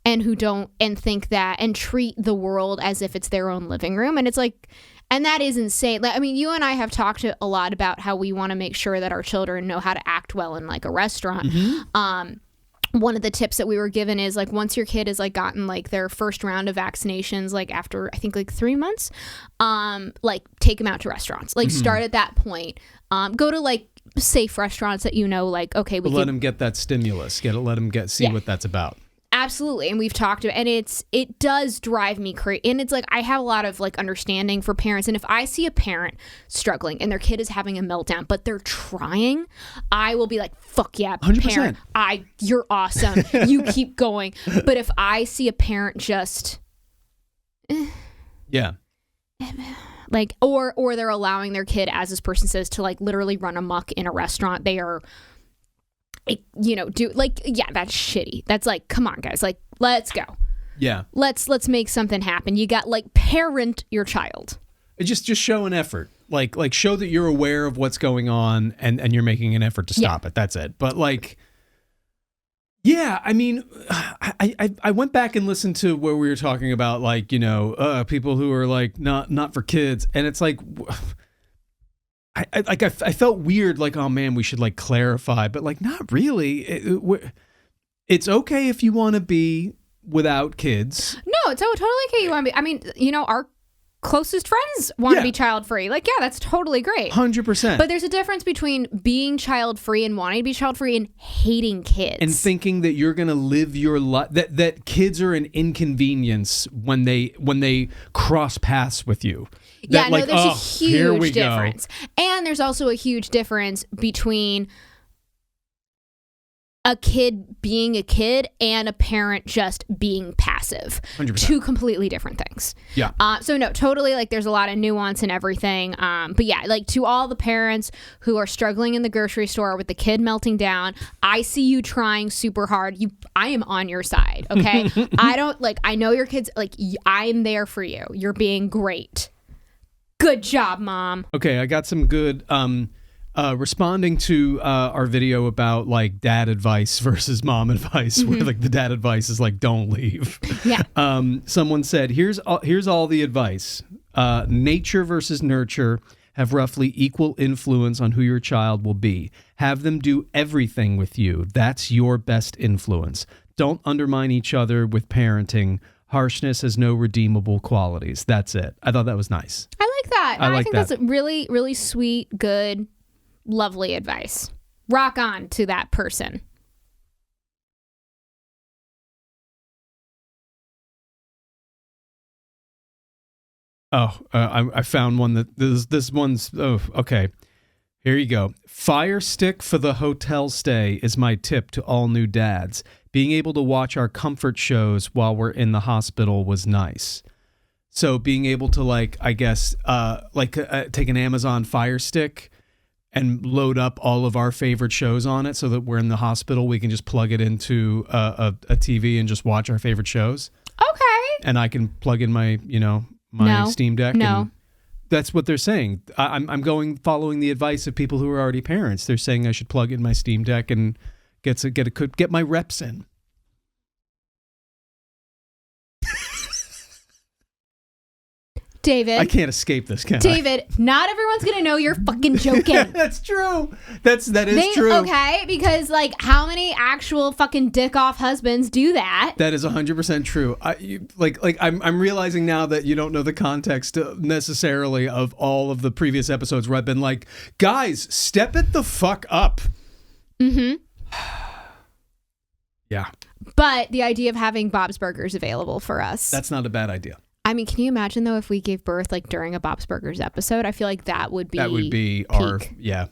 B: and who don't, and think that, and treat the world as if it's their own living room. And it's like, and that is insane. Like, I mean, you and I have talked a lot about how we want to make sure that our children know how to act well in like a restaurant. One of the tips that we were given is like, once your kid has like gotten like their first round of vaccinations, like after I think like 3 months, like take them out to restaurants, like start at that point, go to like safe restaurants that, you know, like, okay, we
A: let them get that stimulus, let them see what that's about.
B: Absolutely. And we've talked about, and it does drive me crazy. And it's like, I have a lot of like understanding for parents. And if I see a parent struggling and their kid is having a meltdown, but they're trying, I will be like, fuck yeah,
A: 100%.
B: Parent, you're awesome. You keep going. But if I see a parent just, like, or they're allowing their kid, as this person says, to like literally run amok in a restaurant, they are, you know, that's shitty. That's like, come on, guys, like, let's go.
A: Yeah.
B: Let's make something happen. You got like parent your child.
A: Just show an effort. Like show that you're aware of what's going on and you're making an effort to stop it. That's it. But like, yeah, I mean, I went back and listened to where we were talking about like, you know, people who are like not for kids, and it's like, I felt weird, like, oh man, we should like clarify, but like, not really. It's okay if you want to be without kids.
B: No, it's totally okay. You want to be. I mean, you know, our closest friends want to be child free. Like, yeah, that's totally great.
A: 100%.
B: But there's a difference between being child free and wanting to be child free and hating kids
A: and thinking that you're gonna live your life. That kids are an inconvenience when they cross paths with you.
B: There's a huge difference. And there's also a huge difference between a kid being a kid and a parent just being passive.
A: 100%.
B: Two completely different things.
A: Yeah.
B: So no, totally, like, there's a lot of nuance and everything. But yeah, like, to all the parents who are struggling in the grocery store with the kid melting down, I see you trying super hard. I am on your side. Okay. I know your kids, like, I'm there for you. You're being great. Good job, Mom.
A: Okay, I got some good responding to our video about like dad advice versus mom advice, where like the dad advice is like, don't leave.
B: Yeah.
A: Someone said, here's all the advice. Nature versus nurture have roughly equal influence on who your child will be. Have them do everything with you. That's your best influence. Don't undermine each other with parenting. Harshness has no redeemable qualities. That's it. I thought that was nice.
B: I like that. I think
A: that.
B: That's really, really sweet, good, lovely advice. Rock on to that person.
A: I found one that this one's, okay. Here you go. Fire stick for the hotel stay is my tip to all new dads. Being able to watch our comfort shows while we're in the hospital was nice. So being able to, like, I guess, take an Amazon Fire Stick and load up all of our favorite shows on it so that we're in the hospital, we can just plug it into a TV and just watch our favorite shows.
B: Okay.
A: And I can plug in my Steam Deck.
B: No.
A: And that's what they're saying. I'm following the advice of people who are already parents. They're saying I should plug in my Steam Deck and get my reps in.
B: David.
A: I can't escape this, can I?
B: David, not everyone's going to know you're fucking joking.
A: That's true. That is true.
B: Okay, because, like, how many actual fucking dick-off husbands do that?
A: That is 100% true. I'm realizing now that you don't know the context necessarily of all of the previous episodes where I've been like, guys, step it the fuck up.
B: Mm-hmm.
A: Yeah.
B: But the idea of having Bob's Burgers available for us.
A: That's not a bad idea.
B: I mean, can you imagine, though, if we gave birth, like, during a Bob's Burgers episode? I feel like that would be
A: peak. Yeah.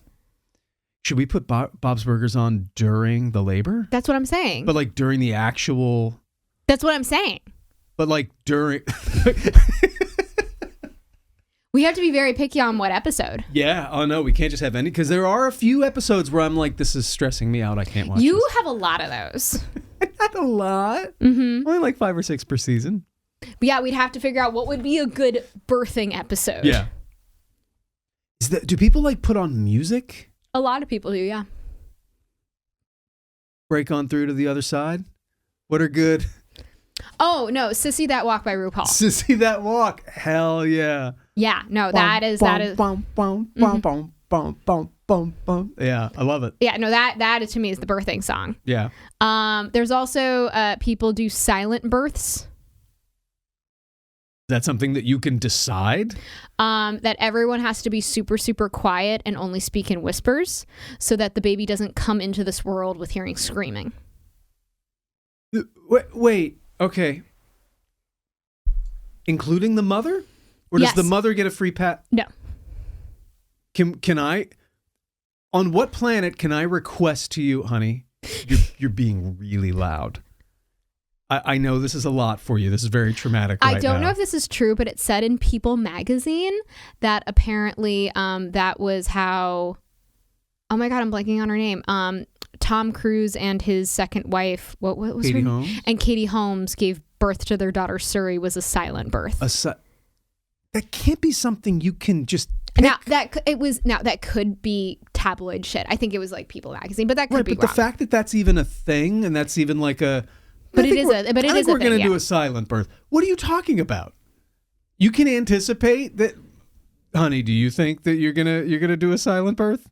A: Should we put Bob's Burgers on during the labor?
B: That's what I'm saying.
A: But, like, during the actual...
B: That's what I'm saying.
A: But, like, during...
B: We have to be very picky on what episode.
A: Yeah. Oh, no, we can't just have any, because there are a few episodes where I'm like, this is stressing me out. I can't watch
B: You
A: this.
B: have a lot of those.
A: Not a lot.
B: Mm-hmm.
A: Only like 5 or 6 per season.
B: But yeah, we'd have to figure out what would be a good birthing episode.
A: Yeah. Do people like put on music?
B: A lot of people do, yeah.
A: break on through to the other side? What are good?
B: Oh, no. Sissy That Walk by RuPaul.
A: Sissy That Walk. Hell yeah.
B: Yeah. No, that is.
A: Yeah, I love it.
B: Yeah, no, that to me is the birthing song.
A: Yeah.
B: There's also people do silent births.
A: That's something that you can decide?
B: That everyone has to be super, super quiet and only speak in whispers so that the baby doesn't come into this world with hearing screaming.
A: Wait, okay. Including the mother? Or does the mother get a free pat?
B: No.
A: Can I... On what planet can I request to you, honey? You're being really loud. I know this is a lot for you. This is very traumatic right now.
B: I don't know if this is true, but it said in People magazine that apparently that was how... Oh my God, I'm blanking on her name. Tom Cruise and his second wife, what was
A: Katie
B: her name?
A: Holmes?
B: And Katie Holmes gave birth to their daughter Suri, was a silent birth.
A: That can't be something you can just...
B: Now that could be tabloid shit. I think it was like People magazine, but that could be
A: wrong. The fact that that's even a thing and that's even like a... I think we're going to do a silent birth. What are you talking about? You can anticipate that, honey. Do you think that you're gonna do a silent birth?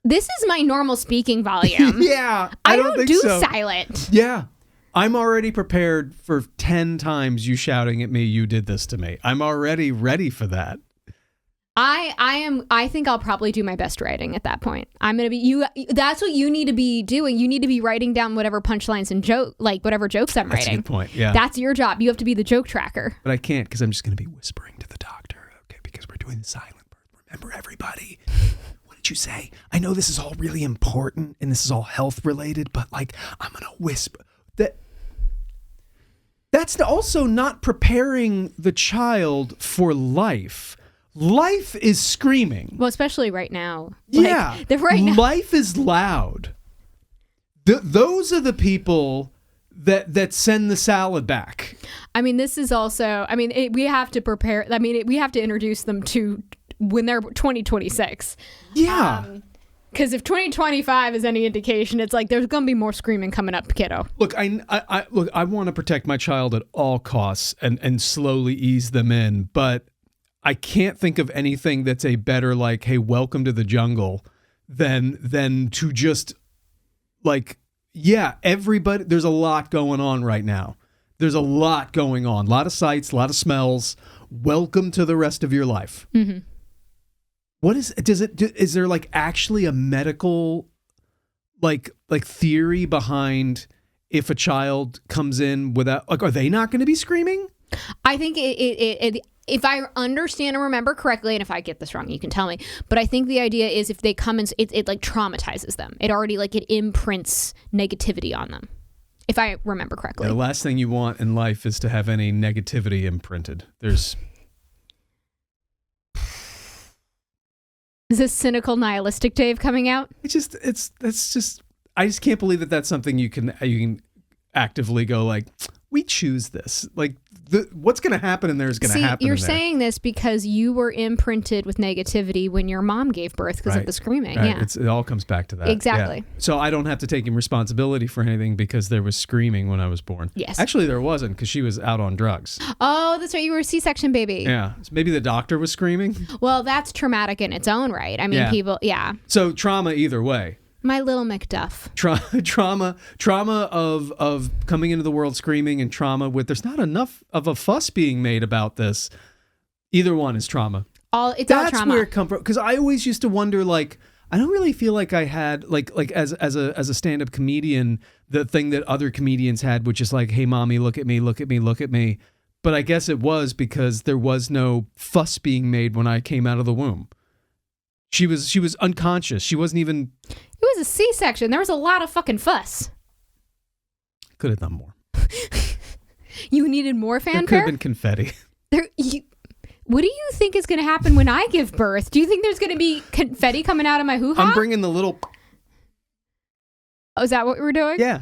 B: This is my normal speaking volume.
A: Yeah,
B: I don't do silent.
A: Yeah. I'm already prepared for 10 times you shouting at me, you did this to me. I'm already ready for that.
B: I think I'll probably do my best writing at that point. I'm going to be that's what you need to be doing. You need to be writing down whatever punchlines and whatever jokes I'm writing.
A: That's a good point. Yeah.
B: That's your job. You have to be the joke tracker.
A: But I can't because I'm just going to be whispering to the doctor. Okay. Because we're doing the silent birth. Remember, everybody. What did you say? I know this is all really important and this is all health related, but like, I'm going to whisper that's also not preparing the child for life. Life is screaming.
B: Well, especially right now.
A: Yeah. Life is loud. Those are the people that send the salad back.
B: I mean, this is also, we have to prepare. We have to introduce them to when they're 2026.
A: Yeah.
B: Because if 2025 is any indication, it's like there's going to be more screaming coming up, kiddo.
A: Look, I want to protect my child at all costs and slowly ease them in, but I can't think of anything that's a better like, hey, welcome to the jungle than to just like, yeah, everybody, there's a lot going on right now. There's a lot going on, a lot of sights, a lot of smells. Welcome to the rest of your life.
B: Mm-hmm.
A: Is there like actually a medical like theory behind if a child comes in without, like, are they not going to be screaming?
B: I think it if I understand and remember correctly, and if I get this wrong, you can tell me, but I think the idea is if they come in, it like traumatizes them. It already it imprints negativity on them. If I remember correctly.
A: The last thing you want in life is to have any negativity imprinted.
B: Is this cynical, nihilistic Dave coming out?
A: I just can't believe that that's something you can actively go like, we choose this. Like, what's going to happen in there is going to happen.
B: You're saying this because you were imprinted with negativity when your mom gave birth because of the screaming.
A: Right.
B: Yeah,
A: it all comes back to that.
B: Exactly.
A: Yeah. So I don't have to take responsibility for anything because there was screaming when I was born.
B: Yes.
A: Actually, there wasn't because she was out on drugs.
B: Oh, that's right. You were a C-section baby.
A: Yeah. So maybe the doctor was screaming.
B: Well, that's traumatic in its own right. I mean, people. Yeah.
A: So trauma either way.
B: My little McDuff.
A: Trauma of coming into the world screaming, and trauma with there's not enough of a fuss being made about this. Either one is trauma.
B: All trauma.
A: That's where it comes from. Because I always used to wonder, like, I don't really feel like I had like as a stand-up comedian, the thing that other comedians had, which is like, hey, mommy, look at me, look at me, look at me. But I guess it was because there was no fuss being made when I came out of the womb. She was unconscious. She wasn't even...
B: It was a C-section. There was a lot of fucking fuss.
A: Could have done more.
B: You needed more fanfare?
A: There could have been confetti.
B: What do you think is going to happen when I give birth? Do you think there's going to be confetti coming out of my hoo-ha?
A: I'm bringing the little...
B: Oh, is that what we're doing?
A: Yeah.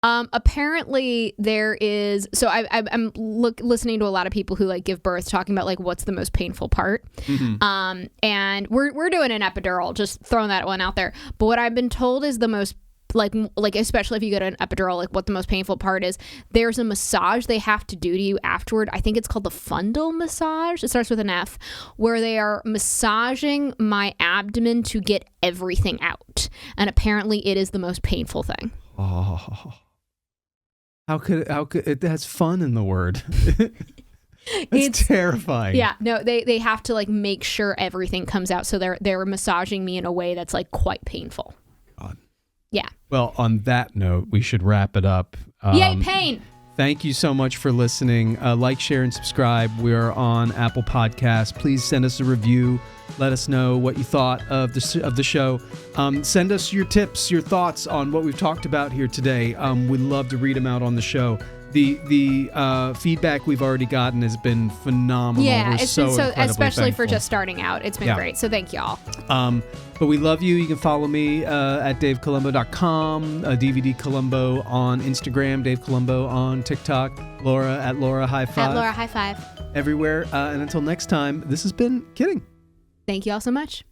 B: Apparently there is, so I'm listening to a lot of people who like give birth talking about like what's the most painful part. Mm-hmm. And we're doing an epidural, just throwing that one out there. But what I've been told is the most like especially if you go to an epidural, like what the most painful part is, there's a massage they have to do to you afterward. I think it's called the fundal massage. It starts with an F, where they are massaging my abdomen to get everything out. And apparently it is the most painful thing.
A: Oh. How could it has fun in the word. It's terrifying.
B: Yeah, no, they have to like make sure everything comes out. So they're massaging me in a way that's like quite painful.
A: God.
B: Yeah.
A: Well, on that note, we should wrap it up.
B: Yay, pain!
A: Thank you so much for listening. Like, share, and subscribe. We are on Apple Podcasts. Please send us a review. Let us know what you thought of the show. Send us your tips, your thoughts on what we've talked about here today. We'd love to read them out on the show. The feedback we've already gotten has been phenomenal.
B: Yeah,
A: We're
B: it's
A: so
B: been so, especially
A: thankful.
B: for just starting out. It's been great. So thank y'all.
A: But we love you. You can follow me at DaveColumbo.com, DVD Columbo on Instagram, Dave Columbo on TikTok, Laura at Laura High Five.
B: At Laura High Five.
A: Everywhere. And until next time, this has been Kidding.
B: Thank you all so much.